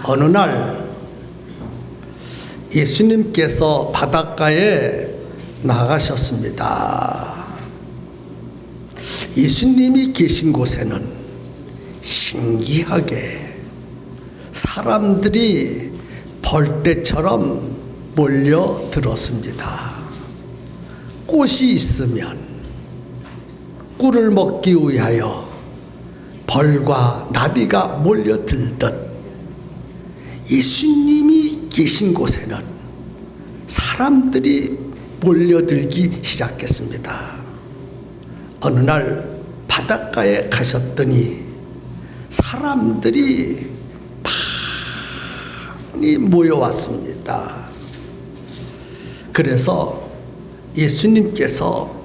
어느 날 예수님께서 바닷가에 나가셨습니다. 예수님이 계신 곳에는 신기하게 사람들이 벌떼처럼 몰려들었습니다. 꽃이 있으면 꿀을 먹기 위하여 벌과 나비가 몰려들듯 예수님이 계신 곳에는 사람들이 몰려들기 시작했습니다. 어느 날 바닷가에 가셨더니 사람들이 많이 모여왔습니다. 그래서 예수님께서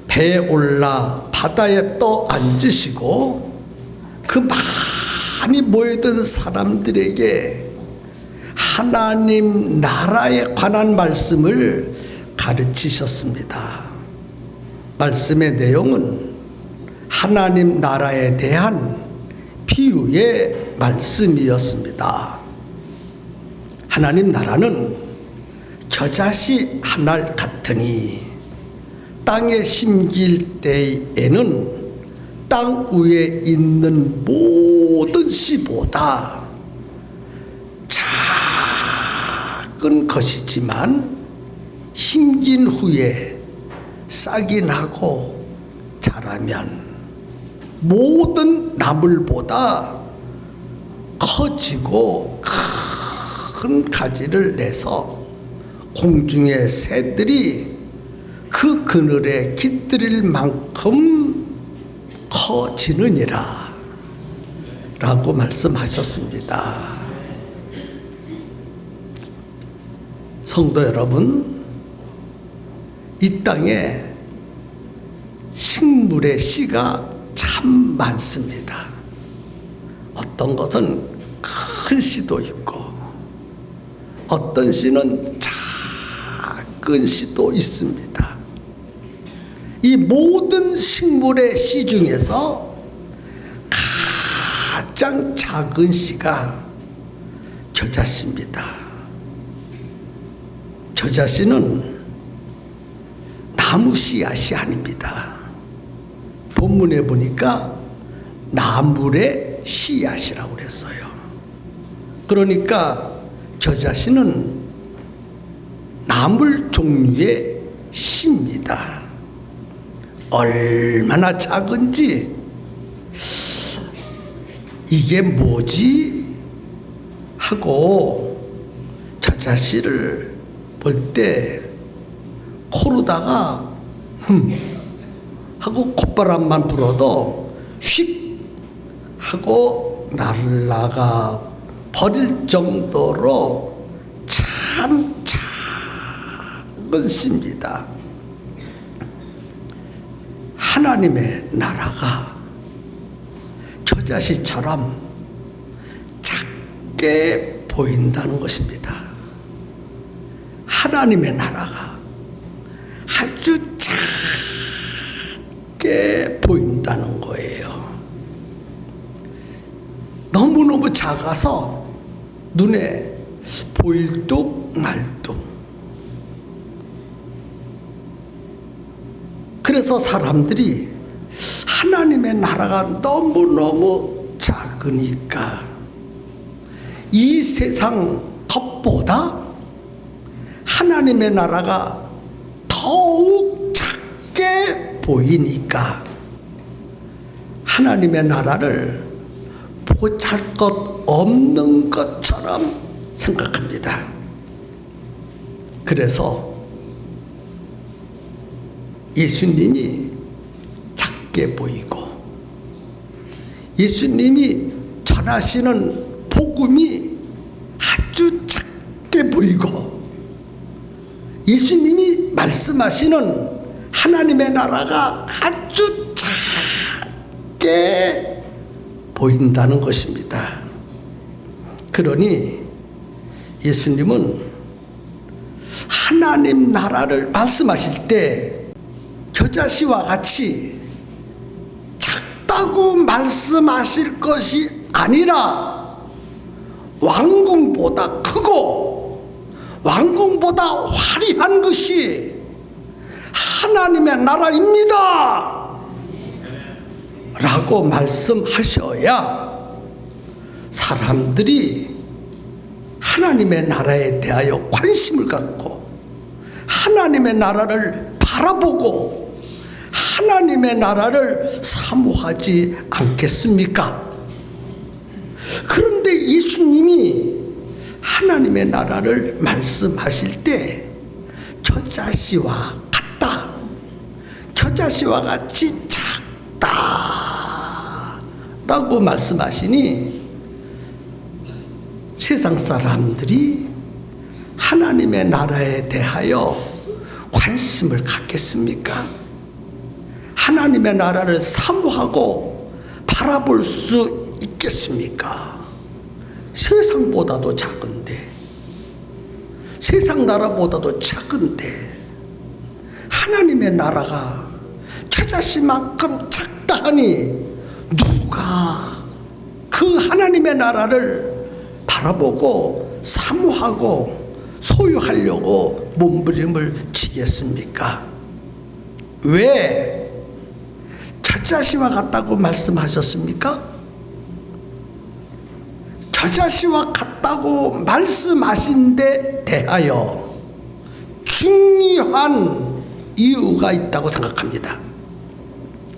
배에 올라 바다에 떠 앉으시고 그 많이 모여든 사람들에게 하나님 나라에 관한 말씀을 가르치셨습니다. 말씀의 내용은 하나님 나라에 대한 비유의 말씀이었습니다. 하나님 나라는 겨자씨 한 알 같으니 땅에 심길 때에는 땅 위에 있는 모든 씨보다 작은 것이지만 심긴 후에 싹이 나고 자라면 모든 나물보다 커지고 큰 가지를 내서 공중의 새들이 그 그늘에 깃들일 만큼 커지느니라 라고 말씀하셨습니다. 성도 여러분, 이 땅에 식물의 씨가 참 많습니다. 어떤 것은 큰 씨도 있고 어떤 씨는 작은 씨도 있습니다. 이 모든 식물의 씨 중에서 가장 작은 씨가 겨자씨입니다. 겨자씨는 나무 씨앗이 아닙니다. 본문에 보니까 나물의 씨앗이라고 그랬어요. 그러니까 겨자씨는 나물 종류의 씨입니다. 얼마나 작은지 이게 뭐지 하고 겨자씨를 볼 때 코로다가 하고 콧바람만 불어도 휙 하고 날아가 버릴 정도로 참 작은 씨입니다. 하나님의 나라가 겨자씨처럼 작게 보인다는 것입니다. 하나님의 나라가 아주 작게 보인다는 거예요. 너무너무 작아서 눈에 보일 뚝 말뚝. 그래서 사람들이 하나님의 나라가 너무너무 작으니까 이 세상 것보다 하나님의 나라가 더욱 작게 보이니까 하나님의 나라를 보잘것 없는 것처럼 생각합니다. 그래서 예수님이 작게 보이고 예수님이 전하시는 복음이 아주 작게 보이고 예수님이 말씀하시는 하나님의 나라가 아주 작게 보인다는 것입니다. 그러니 예수님은 하나님 나라를 말씀하실 때 겨자씨와 같이 작다고 말씀하실 것이 아니라 왕궁보다 크고 왕궁보다 화려한 것이 하나님의 나라입니다 라고 말씀하셔야 사람들이 하나님의 나라에 대하여 관심을 갖고 하나님의 나라를 바라보고 하나님의 나라를 사모하지 않겠습니까? 그런데 예수님이 하나님의 나라를 말씀하실 때 겨자씨와 같다, 겨자씨와 같이 작다 라고 말씀하시니 세상 사람들이 하나님의 나라에 대하여 관심을 갖겠습니까? 하나님의 나라를 사모하고 바라볼 수 있겠습니까? 세상보다도 작은데, 세상 나라보다도 작은데 하나님의 나라가 겨자씨만큼 작다 하니 누가 그 하나님의 나라를 바라보고 사모하고 소유하려고 몸부림을 치겠습니까? 왜 겨자씨와 같다고 말씀하셨습니까? 겨자씨와 같다고 말씀하신 데 대하여 중요한 이유가 있다고 생각합니다.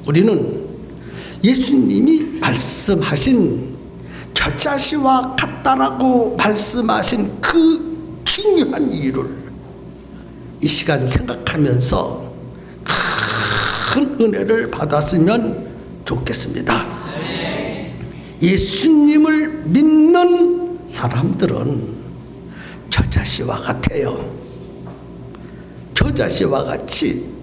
우리는 예수님이 말씀하신 겨자씨와 같다라고 말씀하신 그 중요한 이유를 이 시간 생각하면서 큰 은혜를 받았으면 좋겠습니다. 예수님을 믿는 사람들은 겨자씨와 같아요. 겨자씨와 같이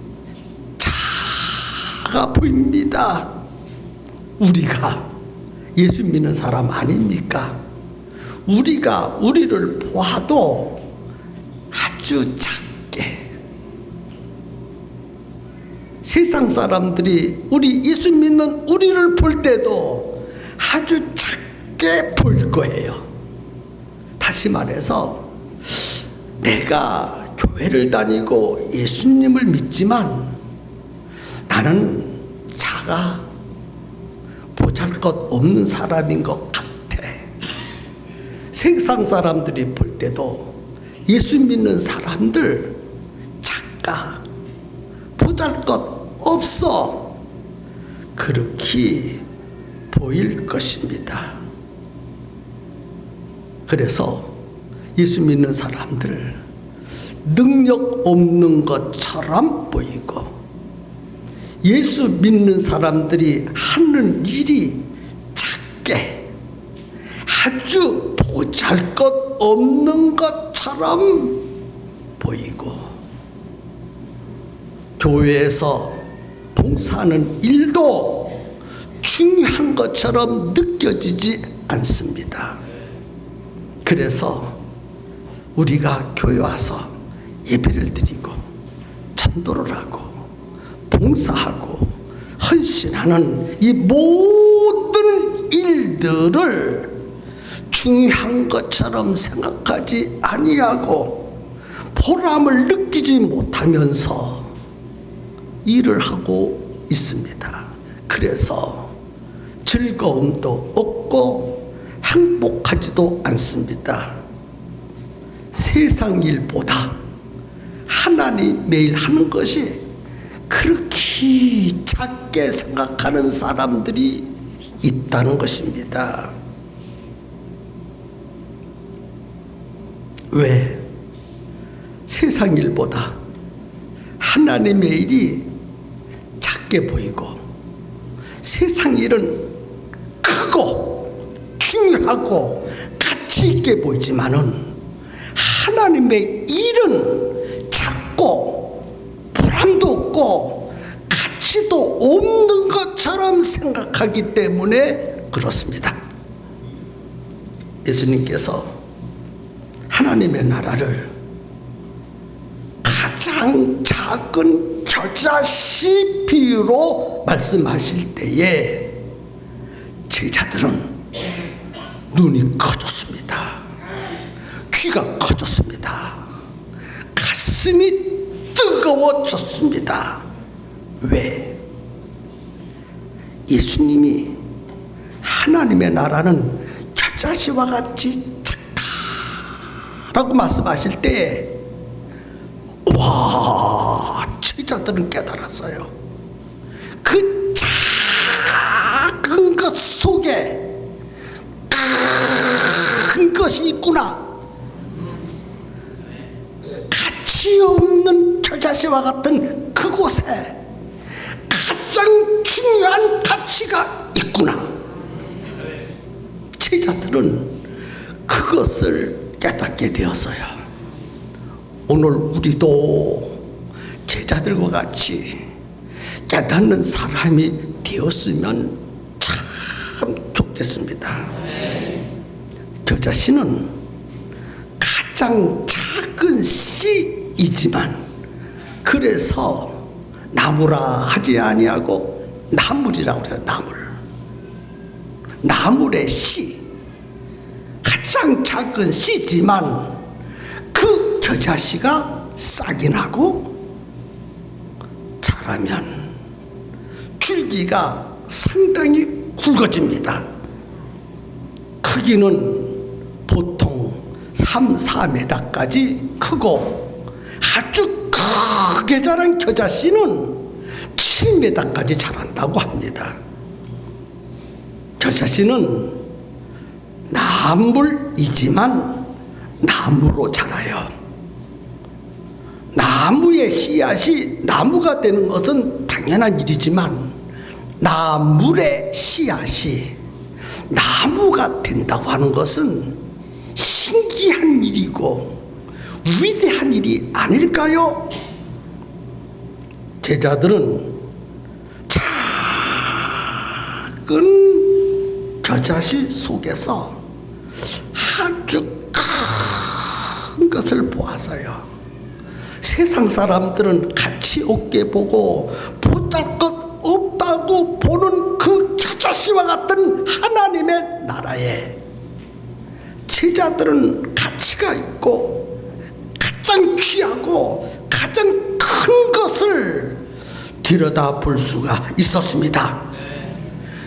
작아 보입니다. 우리가 예수 믿는 사람 아닙니까? 우리가 우리를 보아도 아주 작게, 세상 사람들이 우리 예수 믿는 우리를 볼 때도 아주 작게 보일 거예요. 다시 말해서 내가 교회를 다니고 예수님을 믿지만 나는 작아, 보잘것없는 사람인 것 같아. 세상 사람들이 볼 때도 예수 믿는 사람들 작아, 보잘것없어, 그렇게 보일 것입니다. 그래서 예수 믿는 사람들 능력 없는 것처럼 보이고, 예수 믿는 사람들이 하는 일이 작게, 아주 보잘것없는 것처럼 보이고, 교회에서 봉사하는 일도 중요한 것처럼 느껴지지 않습니다. 그래서 우리가 교회 와서 예배를 드리고 전도를 하고 봉사하고 헌신하는 이 모든 일들을 중요한 것처럼 생각하지 아니하고 보람을 느끼지 못하면서 일을 하고 있습니다. 그래서 즐거움도 없고 행복하지도 않습니다. 세상 일보다 하나님의 일 하는 것이 그렇게 작게 생각하는 사람들이 있다는 것입니다. 왜? 세상 일보다 하나님의 일이 작게 보이고, 세상 일은 크고 중요하고 가치 있게 보이지만은 하나님의 일은 작고 보람도 없고 가치도 없는 것처럼 생각하기 때문에 그렇습니다. 예수님께서 하나님의 나라를 가장 작은 겨자씨 비유로 말씀하실 때에 제자들은 눈이 커졌습니다. 귀가 커졌습니다. 가슴이 뜨거워졌습니다. 왜? 예수님이 하나님의 나라는 겨자씨와 같이 착하라고 말씀하실 때, 와, 제자들은 깨달았어요. 그 작은 것 속에 큰 것이 있구나. 가치 없는 겨자씨와 같은 그곳에 가장 중요한 가치가 있구나. 제자들은 그것을 깨닫게 되었어요. 오늘 우리도 제자들과 같이 깨닫는 사람이 되었으면 참 좋겠습니다. 겨자씨는 가장 작은 씨이지만 그래서 나무라 하지 아니하고 나물이라고 해서 나물의 씨, 가장 작은 씨지만 그 겨자씨가 싹이 나고 자라면 줄기가 상당히 굵어집니다. 크기는 보통 3, 4m까지 크고 아주 크게 자란 겨자씨는 7m까지 자란다고 합니다. 겨자씨는 나물이지만 나무로 자라요. 나무의 씨앗이 나무가 되는 것은 당연한 일이지만 나물의 씨앗이 나무가 된다고 하는 것은 신기한 일이고 위대한 일이 아닐까요? 제자들은 작은 겨자씨 속에서 아주 큰 것을 보았어요. 세상 사람들은 가치 없게 보고 보잘것 없다고 보는 그 겨자씨와 같은 하나님의 나라에 제자들은 가치가 있고 가장 귀하고 가장 큰 것을 들여다볼 수가 있었습니다.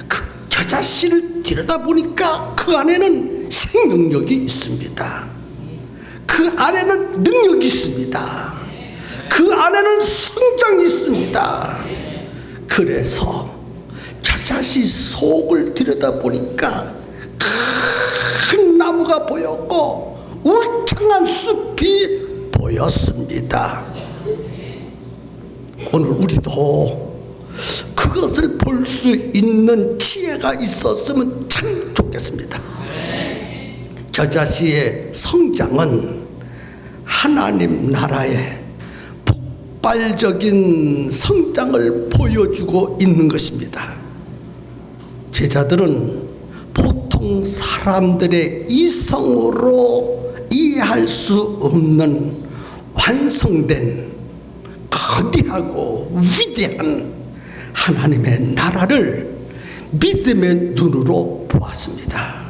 그 겨자씨를 들여다보니까 그 안에는 생명력이 있습니다. 그 안에는 능력이 있습니다. 그 안에는 성장이 있습니다. 그래서 겨자씨 속을 들여다보니까 큰 나무가 보였고 울창한 숲이 보였습니다. 오늘 우리도 그것을 볼 수 있는 지혜가 있었으면 참 좋겠습니다. 겨자씨의 성장은 하나님 나라의 폭발적인 성장을 보여주고 있는 것입니다. 제자들은 보통 사람들의 이성으로 이해할 수 없는 완성된 거대하고 위대한 하나님의 나라를 믿음의 눈으로 보았습니다.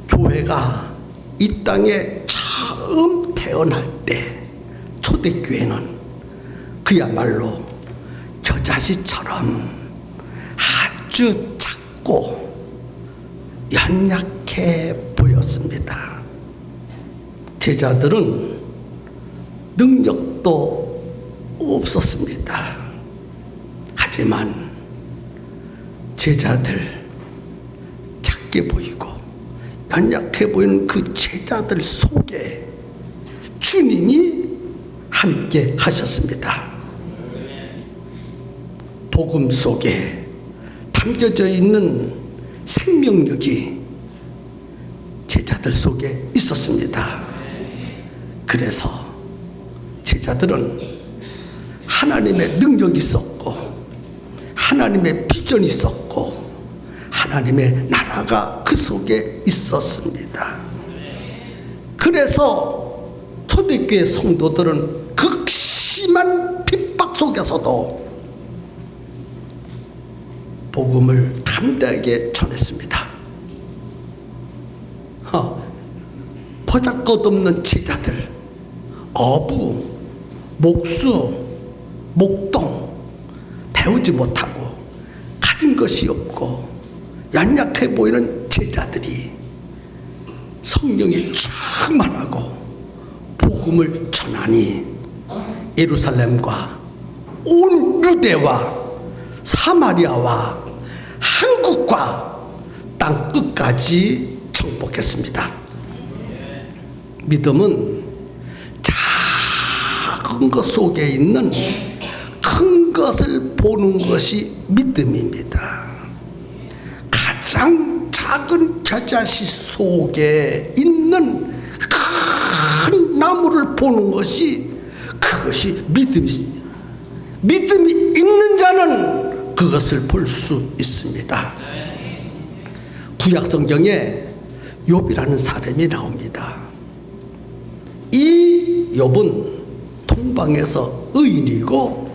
교회가 이 땅에 처음 태어날 때 초대교회는 그야말로 겨자씨처럼 아주 작고 연약해 보였습니다. 제자들은 능력도 없었습니다. 하지만 제자들 작게 보이고 연약해 보이는 그 제자들 속에 주님이 함께 하셨습니다. 복음 속에 담겨져 있는 생명력이 제자들 속에 있었습니다. 그래서 제자들은 하나님의 능력이 있었고 하나님의 비전이 있었고 하나님의 나라가 그 속에 있었습니다. 그래서 초대교회 성도들은 극심한 핍박 속에서도 복음을 담대하게 전했습니다. 보잘것없는 제자들, 어부, 목수, 목동, 배우지 못하고 가진 것이 없고 연약해 보이는 제자들이 성령이 충만하고 복음을 전하니 예루살렘과 온 유대와 사마리아와 한국과 땅 끝까지 정복했습니다. 믿음은 작은 것 속에 있는 큰 것을 보는 것이 믿음입니다. 가장 작은 겨자씨 속에 있는 큰 나무를 보는 것이 그것이 믿음입니다. 믿음이 있는 자는 그것을 볼 수 있습니다. 구약 성경에 욥이라는 사람이 나옵니다. 이 욥은 동방에서 의인이고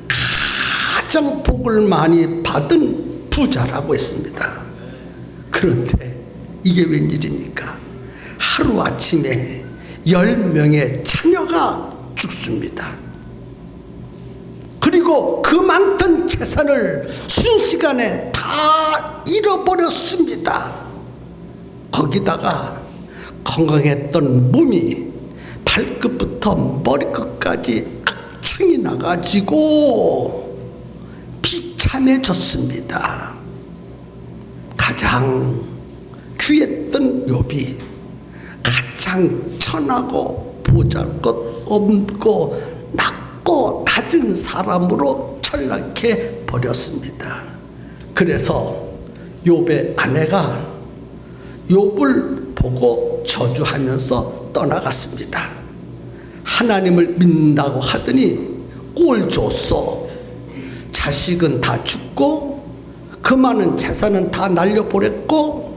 가장 복을 많이 받은 부자라고 했습니다. 그런데 이게 웬일입니까? 하루아침에 10명의 자녀가 죽습니다. 그리고 그 많던 재산을 순식간에 다 잃어버렸습니다. 거기다가 건강했던 몸이 발끝부터 머리끝까지 악창이 나가지고 비참해졌습니다. 가장 귀했던 욥이 가장 천하고 보잘것없고 낮고 낮은 사람으로 전락해 버렸습니다. 그래서 욥의 아내가 욥을 보고 저주하면서 떠나갔습니다. 하나님을 믿는다고 하더니 꼴 줬어. 자식은 다 죽고 그 많은 재산은 다 날려버렸고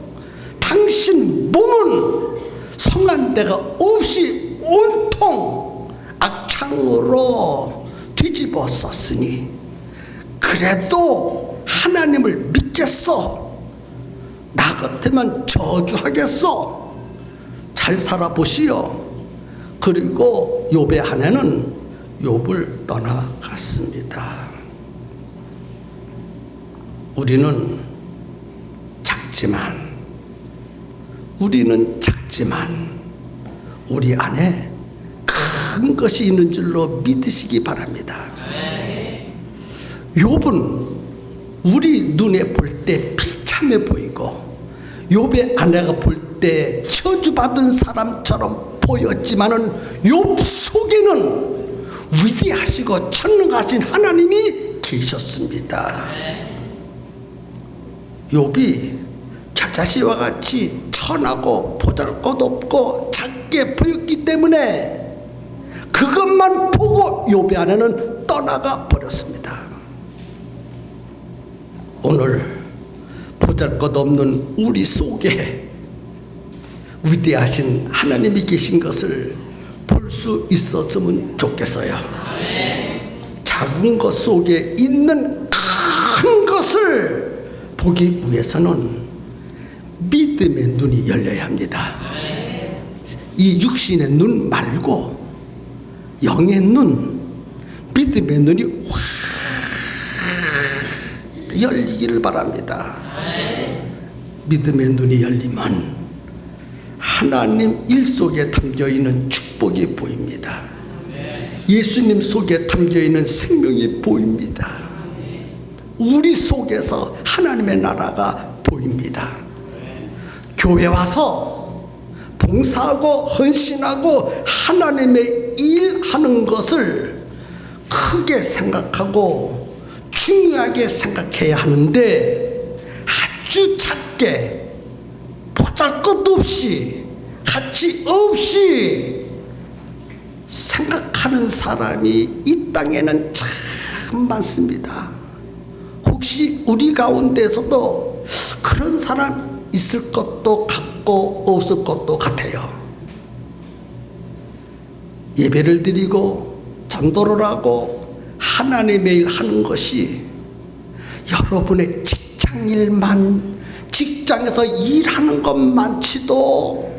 당신 몸은 성한 데가 없이 온통 악창으로 뒤집어 썼으니 그래도 하나님을 믿겠어. 나 같으면 저주하겠어. 잘 살아보시오. 그리고 욥의 아내는 욥을 떠나갔습니다. 우리는 작지만 우리 안에 큰 것이 있는 줄로 믿으시기 바랍니다. 욥은 우리 눈에 볼 때 비참해 보이고 욥의 아내가 볼 때 저주받은 사람처럼 보였지만은 욥 속에는 위대하시고 전능하신 하나님이 계셨습니다. 욥이 겨자씨와 같이 천하고 보잘것없고 작게 보였기 때문에 그것만 보고 욥의 아내는 떠나가 버렸습니다. 오늘 보잘것없는 우리 속에 위대하신 하나님이 계신 것을 볼 수 있었으면 좋겠어요. 작은 것 속에 있는 큰 것을 보기 위해서는 믿음의 눈이 열려야 합니다. 이 육신의 눈 말고 영의 눈, 믿음의 눈이 확 열리기를 바랍니다. 믿음의 눈이 열리면 하나님 일 속에 담겨있는 축복이 보입니다. 예수님 속에 담겨있는 생명이 보입니다. 우리 속에서 하나님의 나라가 보입니다. 교회 와서 봉사하고 헌신하고 하나님의 일하는 것을 크게 생각하고 중요하게 생각해야 하는데 아주 작게 보잘것없이 가치 없이 생각하는 사람이 이 땅에는 참 많습니다. 혹시 우리 가운데서도 그런 사람 있을 것도 같고 없을 것도 같아요. 예배를 드리고 전도를 하고 하나님의 일 하는 것이 여러분의 직장에서 일하는 것만치도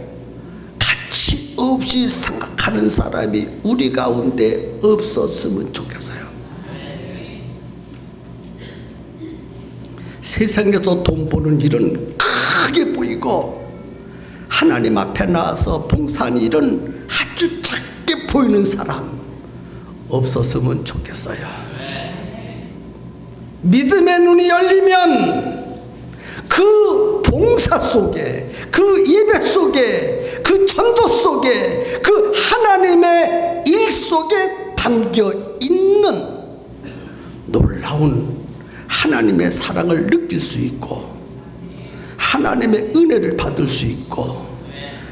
가치 없이 생각하는 사람이 우리 가운데 없었으면 좋겠어요. 세상에서 돈 버는 일은 크게 보이고 하나님 앞에 나와서 봉사하는 일은 아주 작게 보이는 사람 없었으면 좋겠어요. 믿음의 눈이 열리면 그 봉사 속에, 그 예배 속에, 그 전도 속에, 그 하나님의 일 속에 담겨 있는 놀라운 하나님의 사랑을 느낄 수 있고 하나님의 은혜를 받을 수 있고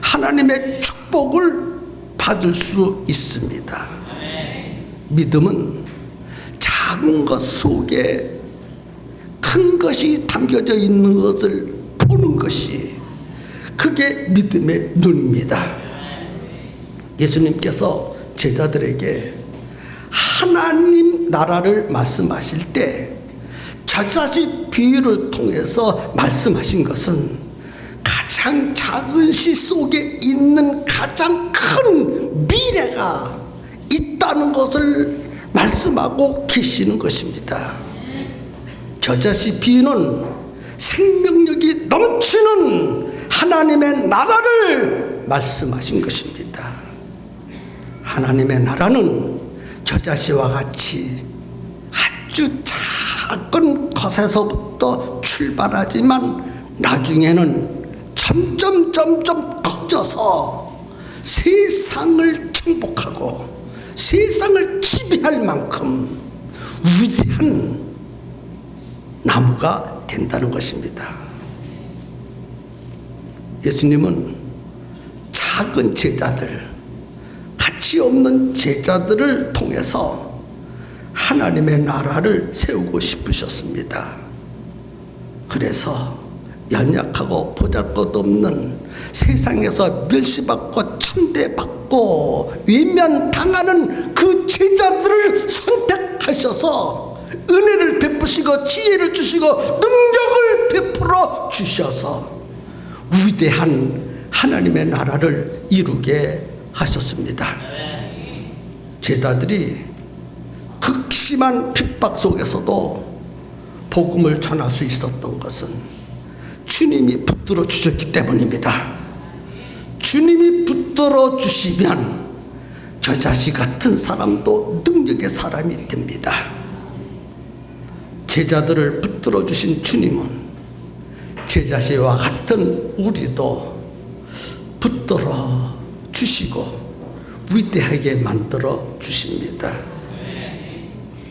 하나님의 축복을 받을 수 있습니다. 믿음은 작은 것 속에 큰 것이 담겨져 있는 것을 보는 것이 그게 믿음의 눈입니다. 예수님께서 제자들에게 하나님 나라를 말씀하실 때 저자식 비유를 통해서 말씀하신 것은 가장 작은 시 속에 있는 가장 큰 미래가 있다는 것을 말씀하고 계시는 것입니다. 저자식 비유는 생명력이 넘치는 하나님의 나라를 말씀하신 것입니다. 하나님의 나라는 저자식과 같이 아주 작은 것에서부터 출발하지만 나중에는 점점 커져서 세상을 정복하고 세상을 지배할 만큼 위대한 나무가 된다는 것입니다. 예수님은 작은 제자들, 가치 없는 제자들을 통해서 하나님의 나라를 세우고 싶으셨습니다. 그래서 연약하고 보잘것없는 세상에서 멸시받고 천대받고 외면당하는 그 제자들을 선택하셔서 은혜를 베푸시고 지혜를 주시고 능력을 베풀어 주셔서 위대한 하나님의 나라를 이루게 하셨습니다. 제자들이 극심한 핍박 속에서도 복음을 전할 수 있었던 것은 주님이 붙들어 주셨기 때문입니다. 주님이 붙들어 주시면 저자식 같은 사람도 능력의 사람이 됩니다. 제자들을 붙들어 주신 주님은 제자식과 같은 우리도 붙들어 주시고 위대하게 만들어 주십니다.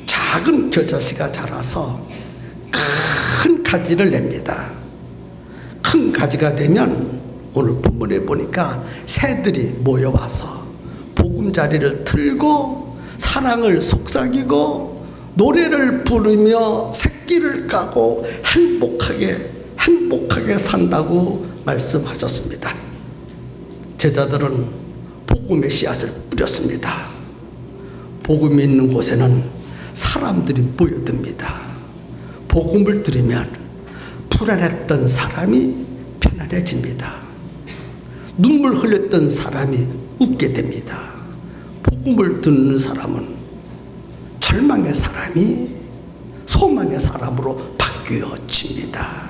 작은 겨자씨가 자라서 큰 가지를 냅니다. 큰 가지가 되면 오늘 본문에 보니까 새들이 모여와서 보금자리를 틀고 사랑을 속삭이고 노래를 부르며 새끼를 까고 행복하게 산다고 말씀하셨습니다. 제자들은 복음의 씨앗을 뿌렸습니다. 복음이 있는 곳에는 사람들이 모여듭니다. 복음을 들으면 불안했던 사람이 편안해집니다. 눈물 흘렸던 사람이 웃게 됩니다. 복음을 듣는 사람은 절망의 사람이 소망의 사람으로 바뀌어집니다.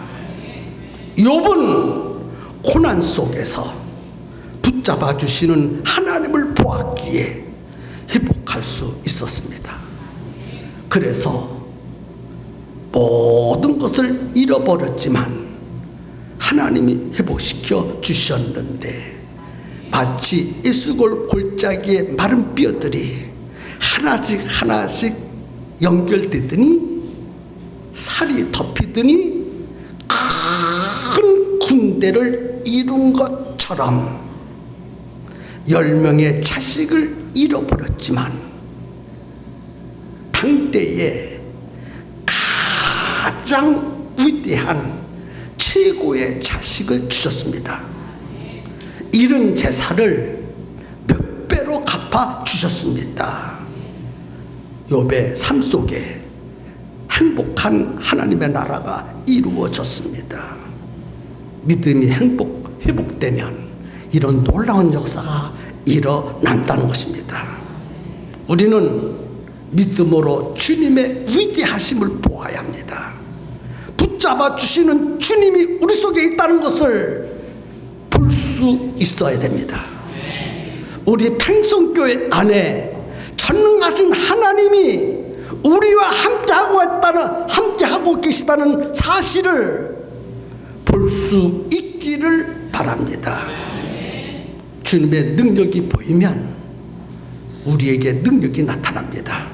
욥은 고난 속에서 붙잡아 주시는 하나님을 보았기에 회복할 수 있었습니다. 그래서 모든 것을 잃어버렸지만 하나님이 회복시켜 주셨는데 마치 이수골 골짜기의 마른 뼈들이 하나씩 연결되더니 살이 덮이더니 큰 군대를 이룬 것처럼 10명의 자식을 잃어버렸지만 당대에 가장 위대한 최고의 자식을 주셨습니다. 잃은 제사를 몇 배로 갚아 주셨습니다. 욥의 삶 속에 행복한 하나님의 나라가 이루어졌습니다. 믿음이 회복되면 이런 놀라운 역사가 일어난다는 것입니다. 우리는 믿음으로 주님의 위대하심을 보아야 합니다. 붙잡아 주시는 주님이 우리 속에 있다는 것을 볼 수 있어야 됩니다. 우리 팽성교회 안에 전능하신 하나님이 우리와 함께하고 계시다는 사실을 볼 수 있기를 바랍니다. 주님의 능력이 보이면 우리에게 능력이 나타납니다.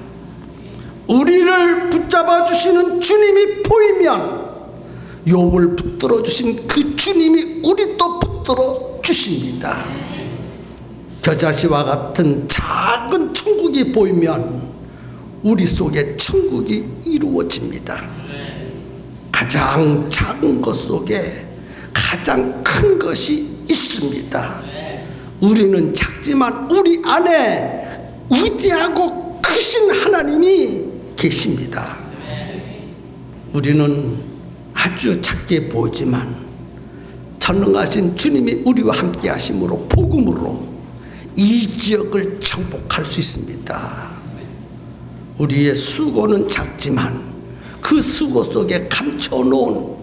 우리를 붙잡아 주시는 주님이 보이면 욥을 붙들어 주신 그 주님이 우리도 붙들어 주십니다. 겨자씨와 같은 작은 천국이 보이면 우리 속에 천국이 이루어집니다. 가장 작은 것 속에 가장 큰 것이 있습니다. 우리는 작지만 우리 안에 위대하고 크신 하나님이 계십니다. 우리는 아주 작게 보이지만 전능하신 주님이 우리와 함께 하심으로 복음으로 이 지역을 정복할 수 있습니다. 우리의 수고는 작지만 그 수고 속에 감춰놓은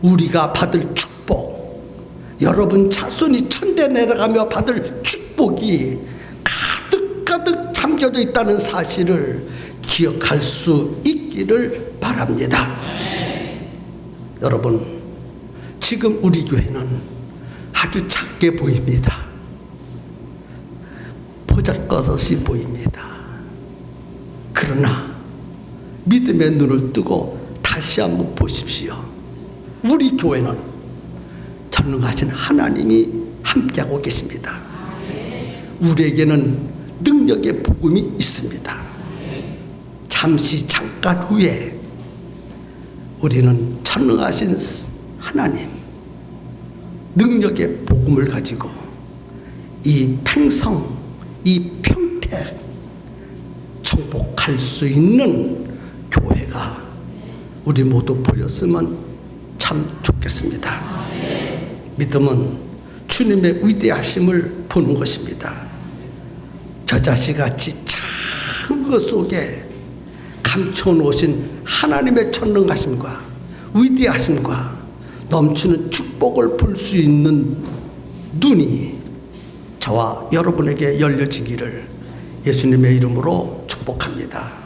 우리가 받을 축복, 여러분 자손이 천대 내려가며 받을 축복이 가득가득 담겨져 있다는 사실을 기억할 수 있기를 바랍니다. 여러분, 지금 우리 교회는 아주 작게 보입니다. 보잘것없이 보입니다. 그러나 믿음의 눈을 뜨고 다시 한번 보십시오. 우리 교회는 전능하신 하나님이 함께하고 계십니다. 우리에게는 능력의 복음이 있습니다. 잠시 잠깐 후에 우리는 전능하신 하나님 능력의 복음을 가지고 이 팽성, 이 평택 정복할 수 있는 교회가 우리 모두 보였으면 참 좋겠습니다. 믿음은 주님의 위대하심을 보는 것입니다. 겨자씨같이 작은 것 속에 감춰놓으신 하나님의 전능하심과 위대하심과 넘치는 축복을 볼 수 있는 눈이 저와 여러분에게 열려지기를 예수님의 이름으로 축복합니다.